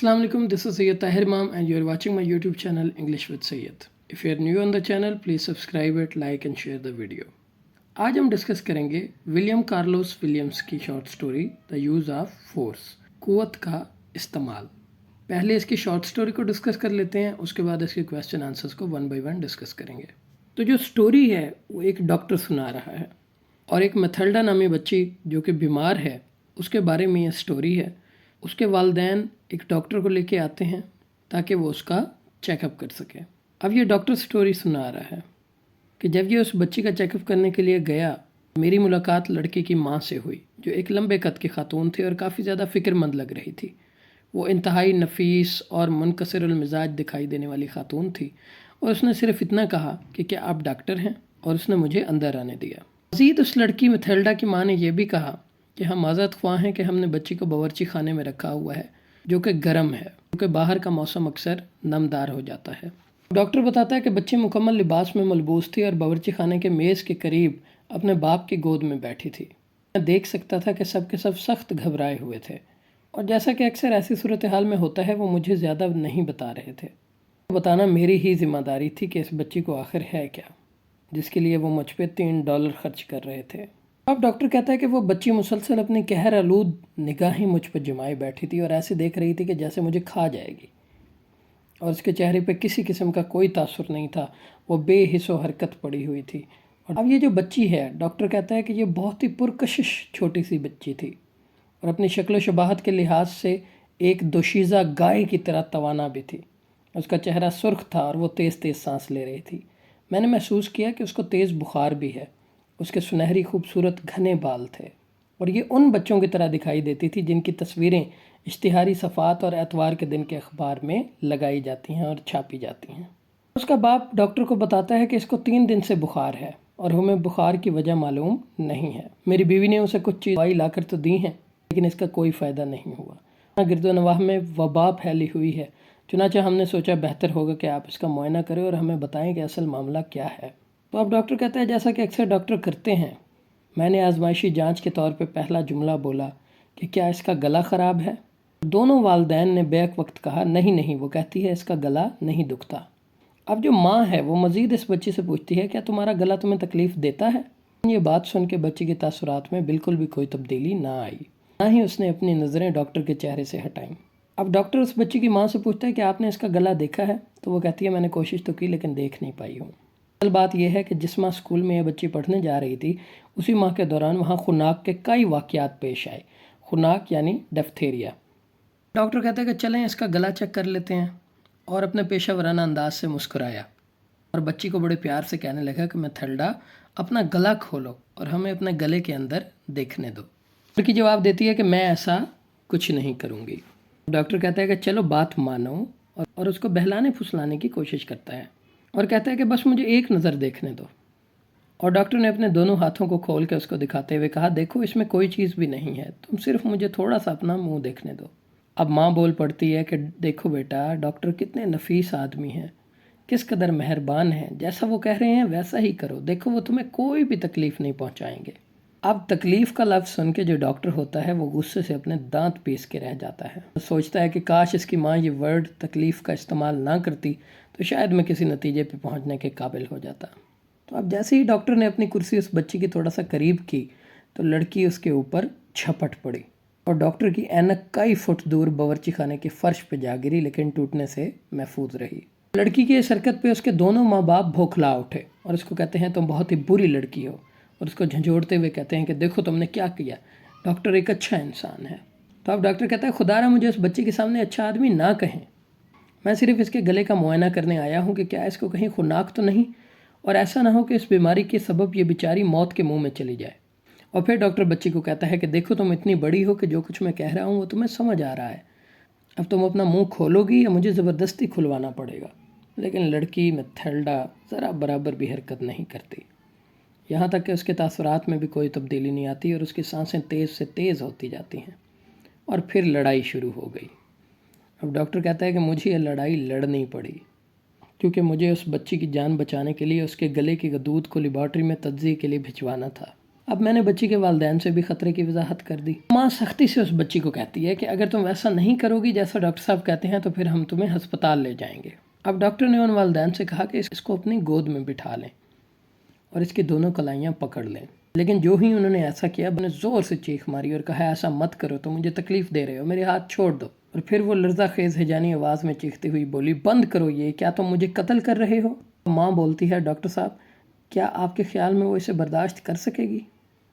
Assalamu alaikum, this is Sayyid Tahir Imam and you are watching my YouTube channel English with Sayyid. If you are new on the channel, please subscribe it, like and share the video. आज हम discuss करेंगे William Carlos Williams की short story the use of force, क़ुव्वत का इस्तेमाल। पहले इसकी short story को डिस्कस कर लेते हैं, उसके बाद इसके क्वेश्चन आंसर्स को वन बाय वन डिस्कस करेंगे। तो जो स्टोरी है वो एक डॉक्टर सुना रहा है और एक मैथल्डा नामी बच्ची जो कि बीमार है उसके बारे में ये स्टोरी है। उसके वालिदैन एक डॉक्टर को लेके आते हैं ताकि वो उसका चेकअप कर सके। अब ये डॉक्टर स्टोरी सुना रहा है कि जब ये उस बच्ची का चेकअप करने के लिए गया, मेरी मुलाकात लड़की की माँ से हुई जो एक लंबे कद की खातून थी और काफ़ी ज़्यादा फ़िक्रमंद लग रही थी। वो इंतहाई नफीस और मुनकसिरुल मिजाज दिखाई देने वाली खातून थी और उसने सिर्फ इतना कहा कि क्या आप डॉक्टर हैं, और उसने मुझे अंदर आने दिया। मज़ीद उस लड़की मैथल्डा की माँ ने यह भी कहा कि हम माज़रत ख्वाह हैं कि हमने बच्ची को बावर्ची खाने में रखा हुआ है जो कि गर्म है, क्योंकि बाहर का मौसम अक्सर नमदार हो जाता है। डॉक्टर बताता है कि बच्ची मुकम्मल लिबास में मलबूस थी और बावर्ची खाने के मेज़ के करीब अपने बाप की गोद में बैठी थी। मैं देख सकता था कि सब के सब सख्त घबराए हुए थे और जैसा कि अक्सर ऐसी सूरत हाल में होता है वो मुझे ज़्यादा नहीं बता रहे थे। बताना मेरी ही ज़िम्मेदारी थी कि इस बच्ची को आखिर है क्या, जिसके लिए वो मुझ पर $3 खर्च कर रहे थे। अब डॉक्टर कहता है कि वो बच्ची मुसलसल अपनी कहर आलूद निगाहें मुझ पर जमाए बैठी थी और ऐसे देख रही थी कि जैसे मुझे खा जाएगी, और उसके चेहरे पे किसी किस्म का कोई तासुर नहीं था। वो बेहिस्सो हरकत पड़ी हुई थी। और अब ये जो बच्ची है, डॉक्टर कहता है कि ये बहुत ही पुरकशिश छोटी सी बच्ची थी और अपनी शक्ल शबाहत के लिहाज से एक दोशीज़ा गाय की तरह तवाना भी थी। उसका चेहरा सुर्ख था और वो तेज़ तेज़ सांस ले रही थी। मैंने महसूस किया कि उसको तेज़ बुखार भी है। उसके सुनहरी खूबसूरत घने बाल थे और ये उन बच्चों की तरह दिखाई देती थी जिनकी तस्वीरें इश्तिहारी सफ़ात और एतवार के दिन के अखबार में लगाई जाती हैं और छापी जाती हैं। उसका बाप डॉक्टर को बताता है कि इसको 3 दिन से बुखार है और हमें बुखार की वजह मालूम नहीं है। मेरी बीवी ने उसे कुछ चीज़ दवाई लाकर तो दी हैं, लेकिन इसका कोई फ़ायदा नहीं हुआ। गिरदोनवाह में वबा फैली हुई है, चुनांचे हमने सोचा बेहतर होगा कि आप इसका मुआयना करें और हमें बताएं कि असल मामला क्या है। तो अब डॉक्टर कहता है, जैसा कि अक्सर डॉक्टर करते हैं, मैंने आजमाइशी जांच के तौर पे पहला जुमला बोला कि क्या इसका गला ख़राब है। दोनों वालिदैन ने बैक वक्त कहा नहीं नहीं। वो कहती है इसका गला नहीं दुखता। अब जो माँ है वो मज़ीद इस बच्ची से पूछती है क्या तुम्हारा गला तुम्हें तकलीफ़ देता है। ये बात सुन के बच्ची के तासुरात में बिल्कुल भी कोई तब्दीली ना आई, ना ही उसने अपनी नज़रें डॉक्टर के चेहरे से हटाईं। अब डॉक्टर उस बच्ची की माँ से पूछता है कि आपने इसका गला देखा है। तो वो कहती है मैंने कोशिश तो की लेकिन देख नहीं पाई हूँ। असल बात यह है कि जिस माँ स्कूल में यह बच्ची पढ़ने जा रही थी, उसी माह के दौरान वहाँ खुनाक के कई वाक़यात पेश आए। खुनाक यानी डिफ्थीरिया। डॉक्टर कहते हैं कि चलें इसका गला चेक कर लेते हैं, और अपने पेशा वराना अंदाज से मुस्कुराया और बच्ची को बड़े प्यार से कहने लगा कि मैथल्डा अपना गला खोलो और हमें अपने गले के अंदर देखने दो। लड़की जवाब देती है कि मैं ऐसा कुछ नहीं करूँगी। डॉक्टर कहता है कि चलो बात मानो, और उसको बहलाने फुसलाने की कोशिश करता है और कहता है कि बस मुझे एक नज़र देखने दो। और डॉक्टर ने अपने दोनों हाथों को खोल के उसको दिखाते हुए कहा देखो इसमें कोई चीज़ भी नहीं है, तुम सिर्फ मुझे थोड़ा सा अपना मुंह देखने दो। अब माँ बोल पड़ती है कि देखो बेटा, डॉक्टर कितने नफीस आदमी हैं, किस कदर मेहरबान हैं, जैसा वो कह रहे हैं वैसा ही करो, देखो वो तुम्हें कोई भी तकलीफ़ नहीं पहुँचाएंगे। अब तकलीफ़ का लफ्ज़ सुन के जो डॉक्टर होता है वो गुस्से से अपने दांत पीस के रह जाता है। सोचता है कि काश इसकी माँ ये वर्ड तकलीफ़ का इस्तेमाल ना करती तो शायद मैं किसी नतीजे पे पहुंचने के काबिल हो जाता। तो अब जैसे ही डॉक्टर ने अपनी कुर्सी उस बच्ची की थोड़ा सा करीब की तो लड़की उसके ऊपर झपट पड़ी और डॉक्टर की ऐनक कई फुट दूर बावर्ची खाने के फर्श पे जा गिरी, लेकिन टूटने से महफूज रही। लड़की की इस हरकत पे उसके दोनों माँ बाप बौखला उठे और उसको कहते हैं तुम बहुत ही बुरी लड़की हो, और उसको झंझोड़ते हुए कहते हैं कि देखो तुमने क्या किया, डॉक्टर एक अच्छा इंसान है। तो अब डॉक्टर कहता है खुदारा मुझे उस बच्ची के सामने अच्छा आदमी ना कहें, मैं सिर्फ इसके गले का मुआयना करने आया हूँ कि क्या इसको कहीं खुनाक तो नहीं, और ऐसा ना हो कि इस बीमारी के सबब ये बेचारी मौत के मुंह में चली जाए। और फिर डॉक्टर बच्ची को कहता है कि देखो तुम इतनी बड़ी हो कि जो कुछ मैं कह रहा हूँ वो तुम्हें समझ आ रहा है, अब तुम अपना मुंह खोलोगी या मुझे ज़बरदस्ती खुलवाना पड़ेगा। लेकिन लड़की मैथल्डा ज़रा बराबर भी हरकत नहीं करती, यहाँ तक कि उसके तासुरात में भी कोई तब्दीली नहीं आती और उसकी सांसें तेज़ से तेज़ होती जाती हैं। और फिर लड़ाई शुरू हो गई। अब डॉक्टर कहता है कि मुझे ये लड़ाई लड़नी पड़ी क्योंकि मुझे उस बच्ची की जान बचाने के लिए उसके गले की दूध को लेबॉर्ट्री में तज्ज़िये के लिए भिजवाना था। اب میں نے بچی کے والدین سے بھی خطرے کی وضاحت کر دی۔ ماں سختی سے اس بچی کو کہتی ہے کہ اگر تم ویسا نہیں کرو گی جیسا ڈاکٹر صاحب کہتے ہیں تو پھر ہم تمہیں ہسپتال لے جائیں گے۔ اب ڈاکٹر نے ان والدین سے کہا کہ اس کو اپنی گود میں بٹھا لیں اور اس کی دونوں کلائیاں پکڑ لیں، لیکن جو ہی انہوں نے ایسا کیا میں نے زور سے چیخ ماری اور کہا ایسا مت کرو، تو مجھے تکلیف دے رہے ہو، میرے ہاتھ چھوڑ دو۔ اور پھر وہ لرزہ خیز ہجانی آواز میں چیختی ہوئی بولی بند کرو یہ، کیا تم مجھے قتل کر رہے ہو؟ ماں بولتی ہے ڈاکٹر صاحب کیا آپ کے خیال میں وہ اسے برداشت کر سکے گی؟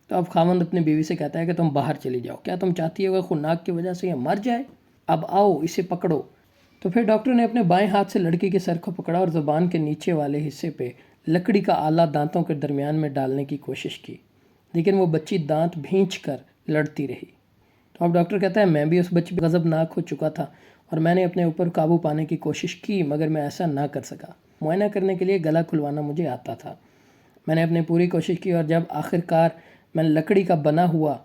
تو اب خاوند اپنی بیوی سے کہتا ہے کہ تم باہر چلی جاؤ، کیا تم چاہتی ہو کہ خوناک کی وجہ سے یہ مر جائے؟ اب آؤ اسے پکڑو۔ تو پھر ڈاکٹر نے اپنے بائیں ہاتھ سے لڑکی کے سر کو پکڑا اور زبان کے نیچے والے حصے پہ لکڑی کا آلہ دانتوں کے درمیان میں ڈالنے کی کوشش کی، لیکن وہ بچی دانت بھینچ کر لڑتی رہی۔ تو اب ڈاکٹر کہتا ہے میں بھی اس بچی پہ غضبناک ہو چکا تھا اور میں نے اپنے اوپر قابو پانے کی کوشش کی، مگر میں ایسا نہ کر سکا۔ معائنہ کرنے کے لیے گلا کھلوانا مجھے آتا تھا، میں نے اپنی پوری کوشش کی، اور جب آخر کار میں لکڑی کا بنا ہوا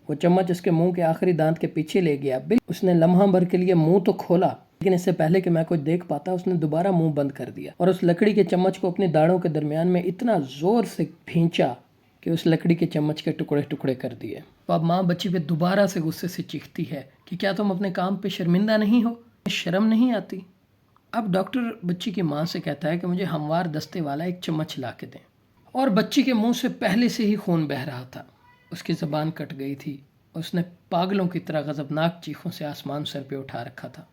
وہ چمچ اس کے منہ کے آخری دانت کے پیچھے لے گیا، اس نے لمحہ بھر کے لیے منہ تو کھولا، لیکن اس سے پہلے کہ میں کچھ دیکھ پاتا اس نے دوبارہ منہ بند کر دیا اور اس لکڑی کے چمچ کو اپنی داڑھوں کے درمیان میں اتنا زور سے بھینچا کہ اس لکڑی کے چمچ کے ٹکڑے ٹکڑے کر دیے۔ تو اب ماں بچی پہ دوبارہ سے غصے سے چیختی ہے کہ کیا تم اپنے کام پہ شرمندہ نہیں ہو؟ شرم نہیں آتی؟ اب ڈاکٹر بچی کی ماں سے کہتا ہے کہ مجھے ہموار دستے والا ایک چمچ لا کے دیں، اور بچی کے منہ سے پہلے سے ہی خون بہہ رہا تھا، اس کی زبان کٹ گئی تھی، اس نے پاگلوں کی طرح غضبناک چیخوں سے آسمان سر پہ اٹھا رکھا تھا۔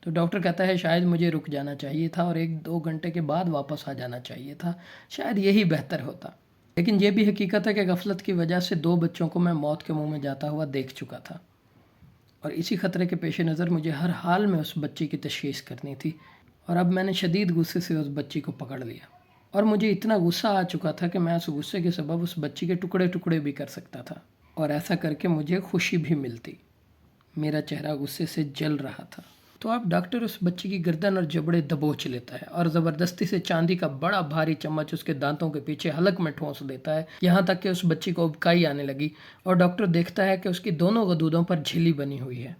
تو ڈاکٹر کہتا ہے شاید مجھے رک جانا چاہیے تھا اور 1-2 گھنٹے کے بعد واپس آ جانا چاہیے تھا، شاید یہی بہتر ہوتا، لیکن یہ بھی حقیقت ہے کہ غفلت کی وجہ سے 2 بچوں کو میں موت کے منہ میں جاتا ہوا دیکھ چکا تھا، اور اسی خطرے کے پیش نظر مجھے ہر حال میں اس بچی کی تشخیص کرنی تھی، اور اب میں نے شدید غصے سے اس بچی کو پکڑ لیا، اور مجھے اتنا غصہ آ چکا تھا کہ میں اس غصے کے سبب اس بچی کے ٹکڑے ٹکڑے بھی کر سکتا تھا، اور ایسا کر کے مجھے خوشی بھی ملتی۔ میرا چہرہ غصے سے جل رہا تھا۔ تو اب ڈاکٹر اس بچی کی گردن اور جبڑے دبوچ لیتا ہے اور زبردستی سے چاندی کا بڑا بھاری چمچ اس کے دانتوں کے پیچھے حلق میں ٹھونس دیتا ہے، یہاں تک کہ اس بچی کو ابکائی آنے لگی، اور ڈاکٹر دیکھتا ہے کہ اس کی دونوں غدودوں پر جھلی بنی ہوئی ہے۔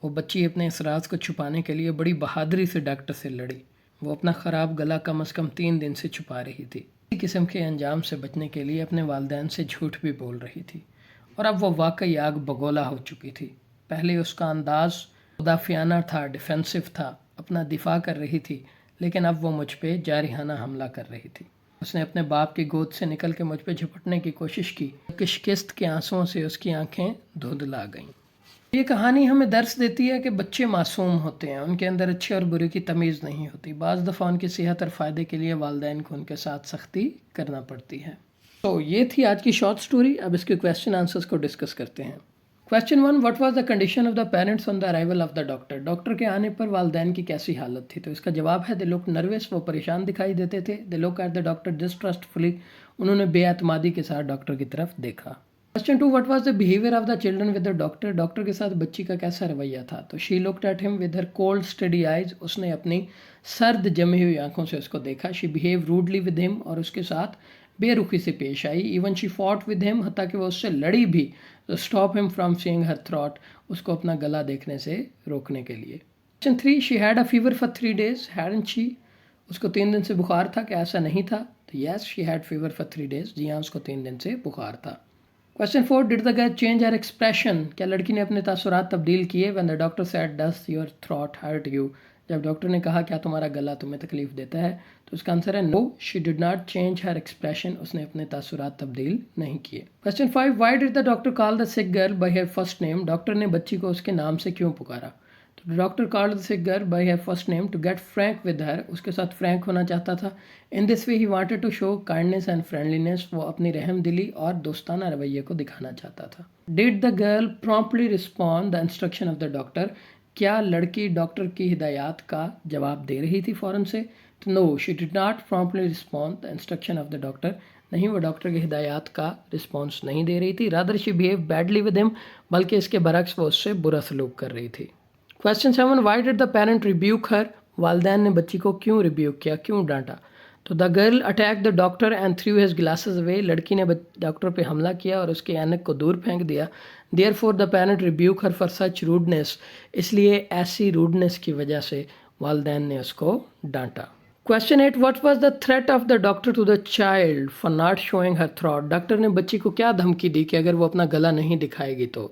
وہ بچی اپنے اس راز کو چھپانے کے لیے بڑی بہادری سے ڈاکٹر سے لڑی، وہ اپنا خراب گلا کم از کم 3 دن سے چھپا رہی تھی، اسی قسم کے انجام سے بچنے کے لیے اپنے والدین سے جھوٹ بھی بول رہی تھی، اور اب وہ واقعی آگ بگولا ہو چکی تھی۔ پہلے اس کا انداز مدافعانہ تھا، ڈیفینسو تھا، اپنا دفاع کر رہی تھی، لیکن اب وہ مجھ پہ جارحانہ حملہ کر رہی تھی۔ اس نے اپنے باپ کی گود سے نکل کے مجھ پہ جھپٹنے کی کوشش کی، کشکست کے آنسوؤں سے اس کی آنکھیں دھندلا گئیں۔ یہ کہانی ہمیں درس دیتی ہے کہ بچے معصوم ہوتے ہیں، ان کے اندر اچھے اور برے کی تمیز نہیں ہوتی، بعض دفعہ ان کی صحت اور فائدے کے لیے والدین کو ان کے ساتھ سختی کرنا پڑتی ہے۔ تو یہ تھی آج کی شارٹ سٹوری، اب اس کے کویسچن آنسرز کو ڈسکس کرتے ہیں۔ Question 1, what was the condition of the parents on the arrival of the doctor? Doctor کے آنے پر والدین کی کیسی حالت تھی؟ تو اس کا جواب ہے they looked nervous، وہ پریشان دکھائی دیتے تھے، they looked at the doctor distrustfully، انہوں نے بے اعتمادی کے ساتھ ڈاکٹر کی طرف دیکھا۔ Question 2, what was the behavior of the children with the doctor؟ Doctor کے ساتھ بچی کا کیسا رویہ تھا؟ تو she looked at him with her cold steady eyes، اس نے اپنی سرد جمی ہوئی آنکھوں سے اس کو دیکھا۔ she behaved rudely with him، اور اس کے ساتھ بے رخی سے پیش آئی۔ Even she fought with him, حتیٰ کہ وہ اس سے لڑی بھی، اسٹاپ ہم فرام سیئنگ ہر تھراٹ، اس کو اپنا گلا دیکھنے سے روکنے کے لیے۔ Question 3, she had a fever for 3 days، hadn't she? اس کو 3 دن سے بخار تھا کہ ایسا نہیں تھا؟ تو yes, she had fever for 3 days، جی ہاں اس کو 3 دن سے بخار تھا۔ Question 4, ڈڈ the girl change her expression? کیا لڑکی نے اپنے تاثرات تبدیل کیے؟ when the doctor said does your throat hurt you، جب ڈاکٹر نے کہا کیا تمہارا گلا تمہیں تکلیف دیتا ہے، تو اس کا آنسر ہے no, she did not change her expression, اس نے اپنے تاثرات تبدیل نہیں کیے۔ Question 5, why did the doctor call the sick girl by her first name? Doctor نے بچی کو اس کے نام سے کیوں پکارا؟ تو doctor called the sick girl by her first name to get frank with her, اس کے ساتھ فرینک ہونا چاہتا تھا۔ In this way he wanted to show kindness and friendliness, وہ اپنی رحم دلی اور دوستانہ رویے کو دکھانا چاہتا تھا۔ Did the girl promptly respond the instruction of the doctor? کیا لڑکی ڈاکٹر کی ہدایات کا جواب دے رہی تھی فوراً سے؟ تو no, she did not promptly respond the instruction of the doctor, نہیں وہ ڈاکٹر کی ہدایات کا رسپانس نہیں دے رہی تھی۔ Rather she behave badly with ہم، بلکہ اس کے برعکس وہ اس سے برا سلوک کر رہی تھی۔ Question 7, why did the parent rebuke her? والدین نے بچی کو کیوں ریبیوک کیا، کیوں ڈانٹا؟ تو the girl attack the doctor and threw his glasses away, لڑکی نے ڈاکٹر پہ حملہ کیا اور اس کے اینک کو دور پھینک دیا۔ Therefore the parent rebuke her for such rudeness, اس لیے ایسی روڈنیس کی وجہ سے والدین نے اس کو ڈانٹا۔ Question 8. What was the threat of the doctor to the child for not showing her throat? Doctor ने बच्ची को क्या धमकी दी कि अगर वो अपना गला नहीं दिखाएगी तो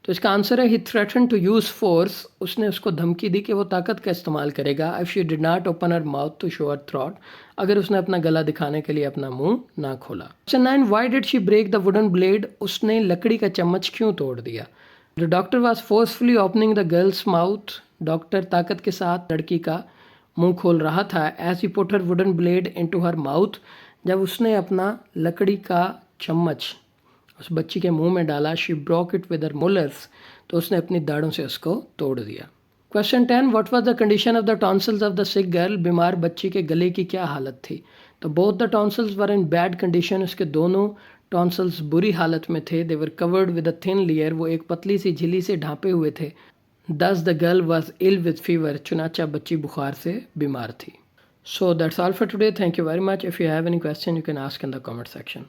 इसका आंसर है ही थ्रेटन टू यूज़ फोर्स. उसने उसको धमकी दी कि वो ताकत का इस्तेमाल करेगा if she did not open her mouth to show her throat, अगर उसने अपना गला दिखाने के लिए अपना मुंह ना खोला. Question 9. Why did she break the wooden blade? उसने लकड़ी का चम्मच क्यों तोड़ दिया? The doctor was forcefully opening the girl's mouth. Doctor ताकत के साथ लड़की का मुंह खोल रहा था. As he put her wooden blade into her mouth. जब उसने अपना लकड़ी का चम्मच उस बच्ची के मुंह में डाला, she broke it with her molars, तो उसने अपनी दाढ़ों से उसको तोड़ दिया. Question 10. What was the condition of the tonsils of the sick girl? बीमार बच्ची के गले की क्या हालत थी? तो both the tonsils were in bad condition. उसके दोनों टॉन्सिल्स बुरी हालत में थे. They were covered with a thin layer. वो एक पतली सी झिल्ली से ढांपे हुए थे. Thus the girl was ill with fever. चुनाचा बच्ची बुखार से बीमार थी. So that's all for today. Thank you very much. If you have any question you can ask in the comment section.